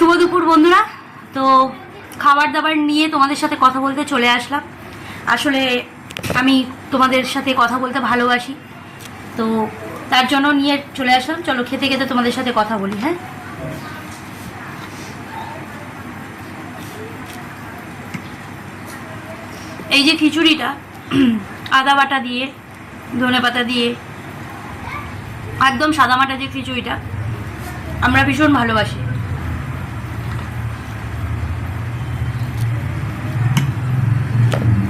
শুভ দুপুর বন্ধুরা। তো খাবার দাবার নিয়ে তোমাদের সাথে কথা বলতে চলে আসলাম। আসলে আমি তোমাদের সাথে কথা বলতে ভালোবাসি, তো তার জন্য নিয়ে চলে আসলাম। চলো খেতে খেতে তোমাদের সাথে কথা বলি। হ্যাঁ, এই যে খিচুড়িটা আদা বাটা দিয়ে, ধনে পাতা দিয়ে, একদম সাদামাটা যে খিচুড়িটা আমরা ভীষণ ভালোবাসি।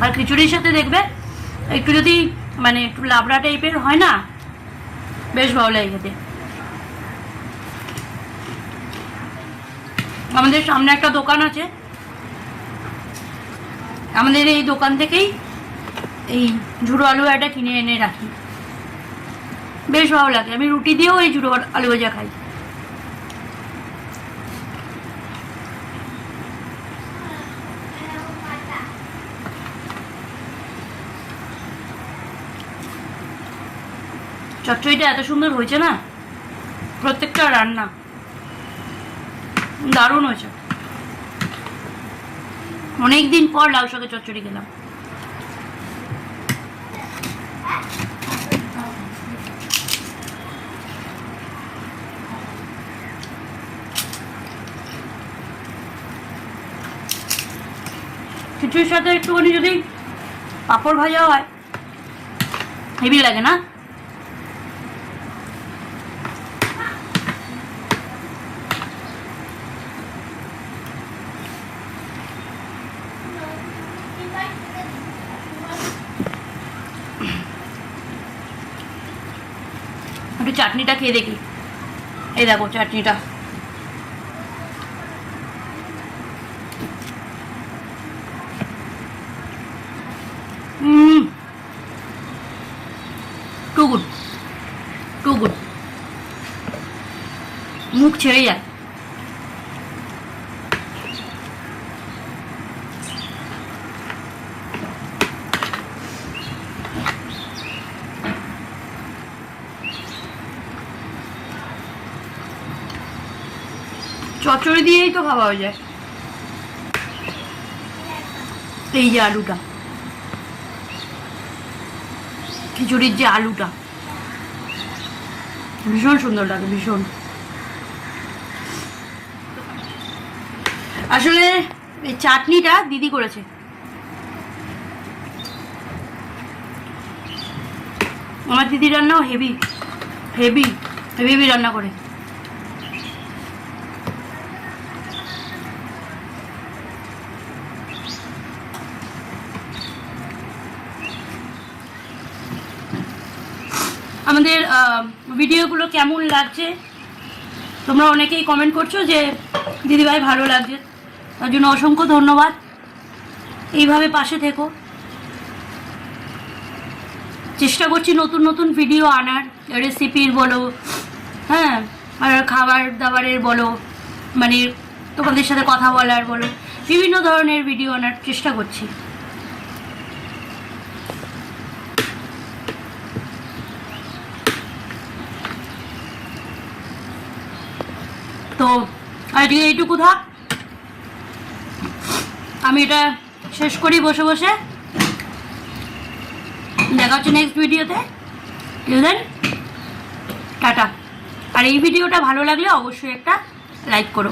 আর খিচুড়ির সাথে দেখবে একটু যদি মানে একটু লাবড়া টাইপের হয় না, বেশ ভালো লাগে খেতে। আমাদের সামনে একটা দোকান আছে, আমাদের এই দোকান থেকেই এই ঝুড়ো আলু ভাজাটা কিনে এনে রাখি, বেশ ভালো লাগে। আমি রুটি দিয়েও এই ঝুড়ো আলু ভাজা খাই। চচ্চড়িটা এত সুন্দর হয়েছে না, প্রত্যেকটা রান্না দারুণ হয়েছে। অনেকদিন পর লাউ শাকের চচ্চড়ি খেলাম। খিচুড়ির সাথে একটুখানি যদি পাঁপড় ভাজা হয় হেভি লাগে না? একটু চাটনিটা খেয়ে দেখি। এই দেখো চাটনিটা, টু গুড, টু গুড, মুখ ছেড়ে যায়। চচ্চড়ি দিয়েই তো খাওয়া হয়ে যায়। এই যে আলুটা, খিচুড়ির যে আলুটা ভীষণ সুন্দর লাগে, ভীষণ। আসলে এই চাটনিটা দিদি করেছে। আমার দিদি রান্নাও হেভি হেভি হেভি রান্না করে। আমাদের ভিডিওগুলো কেমন লাগছে তোমরা অনেকেই কমেন্ট করছো যে দিদিভাই ভালো লাগছে, তার জন্য অসংখ্য ধন্যবাদ। এইভাবে পাশে থেকো। চেষ্টা করছি নতুন নতুন ভিডিও আনার, রেসিপির বলো, হ্যাঁ, আর খাবার দাবারের বলো, মানে তোমাদের সাথে কথা বলার বলো, বিভিন্ন ধরনের ভিডিও আনার চেষ্টা করছি। তো আজকে এইটুকু থাক, আমি এটা শেষ করি বসে বসে। দেখা হচ্ছে নেক্সট ভিডিওতে। Till then tata. আর এই ভিডিওটা ভালো লাগলে অবশ্যই একটা লাইক করো।